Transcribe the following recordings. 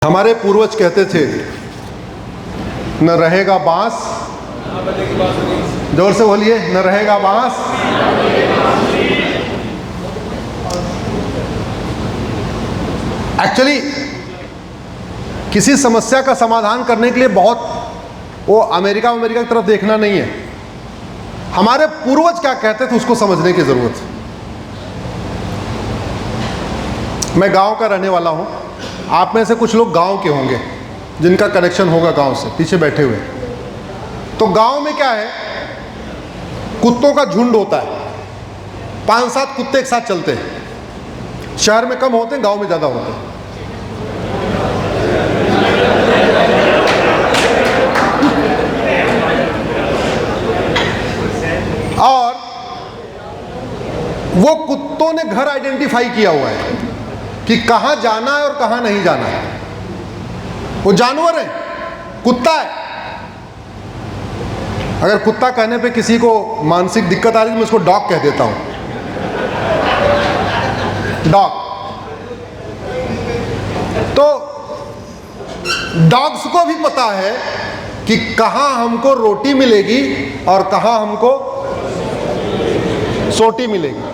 हमारे पूर्वज कहते थे न रहेगा बांस, जोर से बोलिए, न रहेगा बांस। एक्चुअली किसी समस्या का समाधान करने के लिए बहुत वो अमेरिका की तरफ देखना नहीं है। हमारे पूर्वज क्या कहते थे उसको समझने की जरूरत है। मैं गांव का रहने वाला हूं, आप में से कुछ लोग गांव के होंगे जिनका कनेक्शन होगा गांव से, पीछे बैठे हुए। तो गांव में क्या है, कुत्तों का झुंड होता है, 5-7 कुत्ते एक साथ चलते हैं। शहर में कम होते हैं, गांव में ज्यादा होते हैं। और वो कुत्तों ने घर आइडेंटिफाई किया हुआ है कि कहां जाना है और कहां नहीं जाना है। वो जानवर है, कुत्ता है। अगर कुत्ता कहने पे किसी को मानसिक दिक्कत आ रही है, मैं उसको डॉग कह देता हूं। डॉग। तो डॉग्स को भी पता है कि कहां हमको रोटी मिलेगी और कहां हमको सोटी मिलेगी।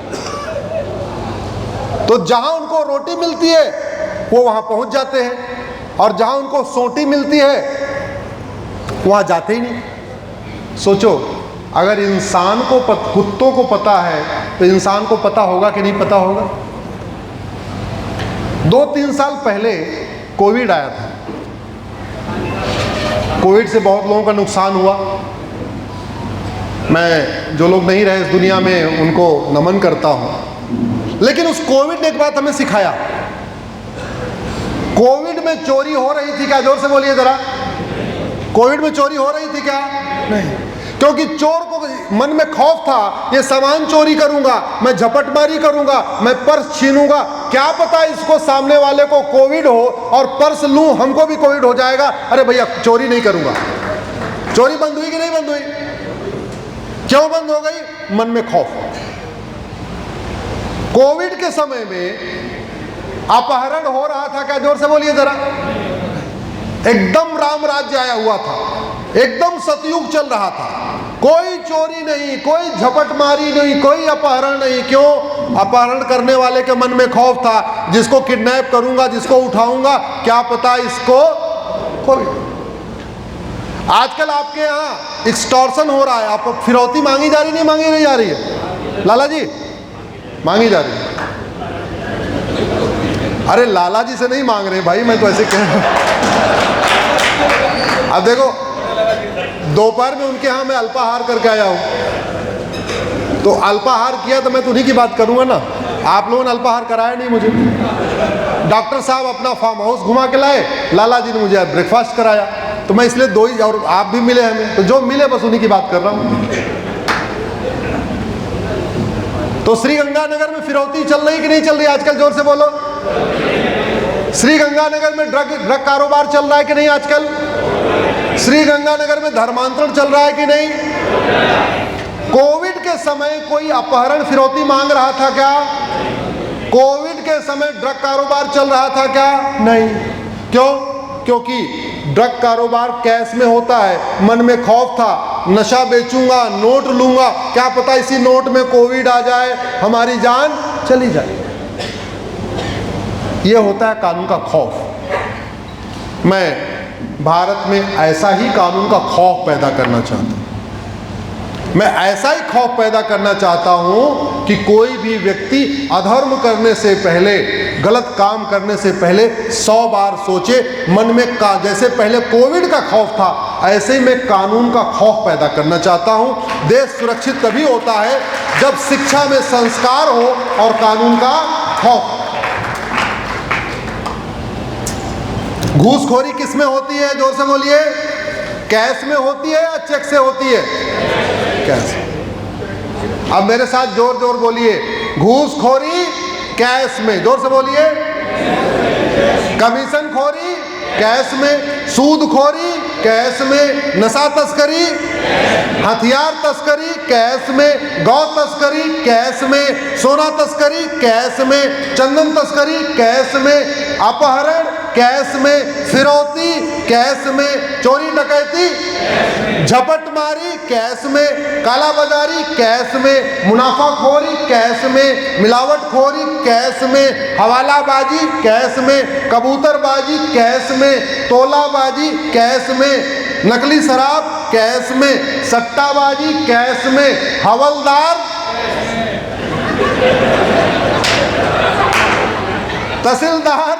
तो जहां उनको रोटी मिलती है वो वहां पहुंच जाते हैं, और जहां उनको सोटी मिलती है वहां जाते ही नहीं। सोचो, अगर इंसान को कुत्तों को पता है तो इंसान को पता होगा कि नहीं पता होगा। 2-3 साल पहले कोविड आया था। कोविड से बहुत लोगों का नुकसान हुआ। मैं जो लोग नहीं रहे इस दुनिया में उनको नमन करता हूं। लेकिन उस कोविड ने एक बात हमें सिखाया। कोविड में चोरी हो रही थी क्या? जोर से बोलिए जरा। कोविड में चोरी हो रही थी क्या? नहीं। क्योंकि चोर को मन में खौफ था, ये सामान चोरी करूंगा, मैं झपटमारी करूंगा, मैं पर्स छीनूंगा, क्या पता इसको सामने वाले को कोविड हो और पर्स लूं, हमको भी कोविड हो जाएगा। अरे भैया, चोरी नहीं करूंगा। चोरी बंद हुई कि नहीं बंद हुई? क्यों बंद हो गई? मन में खौफ। कोविड के समय में अपहरण हो रहा था क्या? जोर से बोलिए जरा। एकदम राम राज्य आया हुआ था, एकदम सतयुग चल रहा था। कोई चोरी नहीं, कोई झपटमारी नहीं, कोई अपहरण नहीं। क्यों? अपहरण करने वाले के मन में खौफ था, जिसको किडनैप करूंगा, जिसको उठाऊंगा, क्या पता इसको कोविड। आजकल आपके यहाँ एक्सटॉर्शन हो रहा है, आप फिरौती मांगी जा रही नहीं मांगी नहीं जा रही है? लाला जी, मांगी जा रही है। अरे लाला जी से नहीं मांग रहे भाई, मैं तो ऐसे कह रहा हूं। अब देखो, दोपहर में उनके यहाँ मैं अल्पाहार करके आया हूं, तो अल्पाहार किया तो मैं तो उन्हीं की बात करूंगा ना। आप लोगों ने अल्पाहार कराया नहीं मुझे। डॉक्टर साहब अपना फार्म हाउस घुमा के लाए, लाला जी ने मुझे ब्रेकफास्ट कराया, तो मैं इसलिए 2 ही, और आप भी मिले हमें, तो जो मिले बस उन्हीं की बात कर रहा हूं। तो श्री गंगानगर में फिरौती चल रही कि नहीं चल रही आजकल? जोर से बोलो। श्री गंगानगर में ड्रग कारोबार चल रहा है कि नहीं आजकल? श्री गंगानगर में धर्मांतरण चल रहा है कि नहीं? कोविड के समय कोई अपहरण फिरौती मांग रहा था क्या? कोविड के समय ड्रग कारोबार चल रहा था क्या? नहीं। क्यों? क्योंकि ड्रग कारोबार कैश में होता है। मन में खौफ था, नशा बेचूंगा, नोट लूंगा, क्या पता इसी नोट में कोविड आ जाए, हमारी जान चली जाए। यह होता है कानून का खौफ। मैं भारत में ऐसा ही कानून का खौफ पैदा करना चाहता हूं। मैं ऐसा ही खौफ पैदा करना चाहता हूं कि कोई भी व्यक्ति अधर्म करने से पहले, गलत काम करने से पहले 100 बार सोचे। मन में जैसे पहले कोविड का खौफ था, ऐसे ही मैं कानून का खौफ पैदा करना चाहता हूं। देश सुरक्षित तभी होता है जब शिक्षा में संस्कार हो और कानून का खौफ। घूसखोरी किस में होती है? जोर से बोलिए। कैश में होती है या चेक से होती है? कैश। अब मेरे साथ जोर जोर बोलिए, घूसखोरी कैश में। जोर से बोलिए। कमीशन खोरी कैश में, सूदखोरी कैश में, नशा तस्करी, हथियार तस्करी कैश में, गौ तस्करी कैश में, सोना तस्करी कैश में, चंदन तस्करी कैश में, अपहरण कैश में फिरौती, कैश में चोरी डकैती, झपटमारी कैश में, कालाबाजारी कैश में, मुनाफाखोरी कैश में, मिलावटखोरी कैश में, हवालाबाजी कैश में, कबूतरबाजी कैश में, तोलाबाजी कैश में, नकली शराब कैश में, सट्टाबाजी कैश में, हवलदार, तहसीलदार,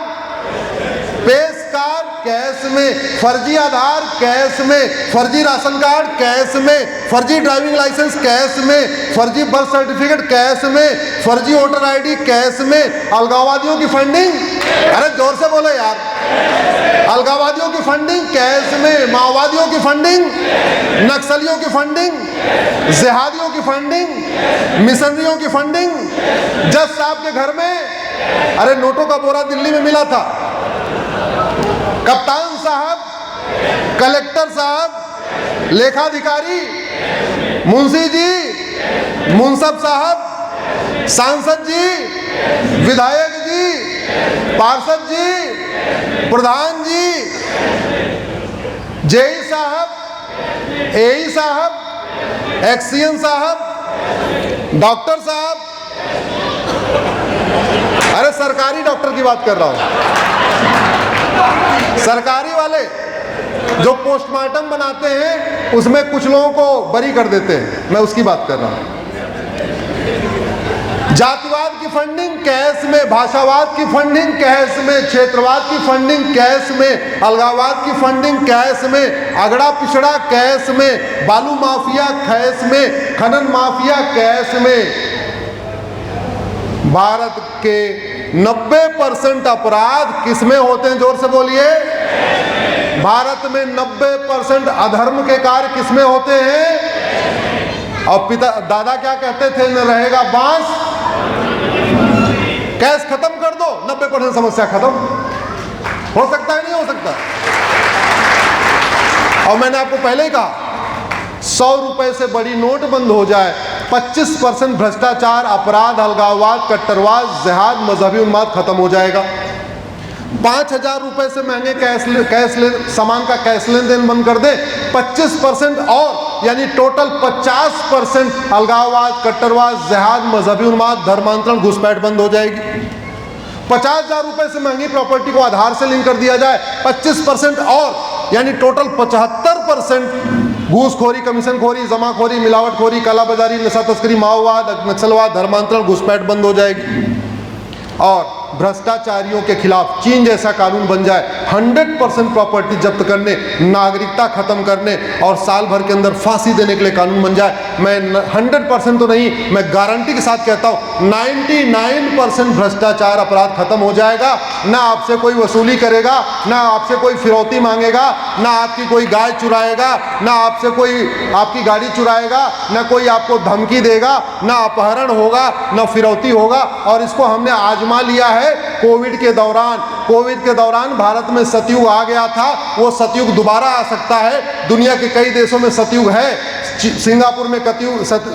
पेशकार कैश में, फर्जी आधार कैश में, फर्जी राशन कार्ड कैश में, फर्जी ड्राइविंग लाइसेंस कैश में, फर्जी बर्थ सर्टिफिकेट कैश में, फर्जी वोटर आईडी कैश में, अलगाववादियों की फंडिंग, अरे जोर से बोलो यार, अलगाववादियों की फंडिंग कैश में, माओवादियों की फंडिंग, नक्सलियों की फंडिंग, जिहादियों की फंडिंग, मिशनरियों की फंडिंग, जज साहब के घर में अरे नोटों का बोरा दिल्ली में मिला था, कप्तान साहब, कलेक्टर साहब, लेखाधिकारी, मुंशी जी, मुंसब साहब, सांसद जी, विधायक जी, पार्षद जी, प्रधान जी, जेई साहब, एई साहब, एक्सीएन साहब, डॉक्टर साहब, अरे सरकारी डॉक्टर की बात कर रहा हूं, सरकारी वाले जो पोस्टमार्टम बनाते हैं उसमें कुछ लोगों को बरी कर देते हैं, मैं उसकी बात कर रहा हूं। जातिवाद की फंडिंग कैश में, भाषावाद की फंडिंग कैश में, क्षेत्रवाद की फंडिंग कैश में, अलगाववाद की फंडिंग कैश में, अगड़ा पिछड़ा कैश में, बालू माफिया कैश में, खनन माफिया कैश में। भारत के 90% अपराध किसमें होते हैं, जोर से बोलिए। भारत में 90% अधर्म के कार्य किसमें होते हैं। और पिता दादा क्या कहते थे, न रहेगा बांस, कैश खत्म कर दो 90% समस्या खत्म। हो सकता है नहीं हो सकता। और मैंने आपको पहले ही कहा 100 रुपए से बड़ी नोट बंद हो जाए, 25% भ्रष्टाचार, अपराध, अलगाववाद, कट्टरवाद, जिहाद, मजहबी उन्माद खत्म हो जाएगा। 5000 रुपए से महंगे सामान का कैश लेन देन बंद कर दे, 25% और यानी टोटल 50% अलगाववाद, कट्टरवाद, जिहाद, मजहबी उन्माद, धर्मांतरण, घुसपैठ बंद हो जाएगी। 50,000 रुपए से महंगी प्रॉपर्टी को आधार से लिंक कर दिया जाए, 25% और यानी टोटल 75% घूसखोरी, कमीशनखोरी, जमाखोरी, मिलावटखोरी, कालाबाजारी, नशा तस्करी, माओवाद, नक्सलवाद, धर्मांतरण, घुसपैठ बंद हो जाएगी। और भ्रष्टाचारियों के खिलाफ चीन जैसा कानून बन जाए, 100% प्रॉपर्टी जब्त करने, नागरिकता खत्म करने और साल भर के अंदर फांसी देने के लिए कानून बन जाए। मैं 100% तो नहीं, मैं गारंटी के साथ कहता हूँ 99% भ्रष्टाचार अपराध खत्म हो जाएगा। ना आपसे कोई वसूली करेगा, ना आपसे कोई फिरौती मांगेगा, ना आपकी कोई गाय चुराएगा, ना आपसे कोई आपकी गाड़ी चुराएगा, ना कोई आपको धमकी देगा, ना अपहरण होगा, ना फिरौती होगा। और इसको हमने आजमा लिया है कोविड के दौरान भारत में सतयुग आ गया था, वो सतयुग दोबारा आ सकता है। दुनिया के कई देशों में सतयुग है, सिंगापुर में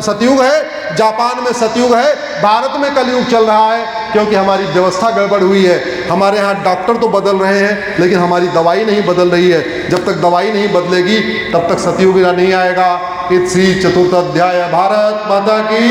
सतयुग है, जापान में सतयुग है, भारत में कलयुग चल रहा है क्योंकि हमारी व्यवस्था गड़बड़ हुई है। हमारे यहाँ डॉक्टर तो बदल रहे हैं लेकिन हमारी दवाई नहीं बदल रही है। जब तक दवाई नहीं बदलेगी तब तक सतयुग नहीं आएगा। इति चतुर्थ अध्याय। भारत माता की।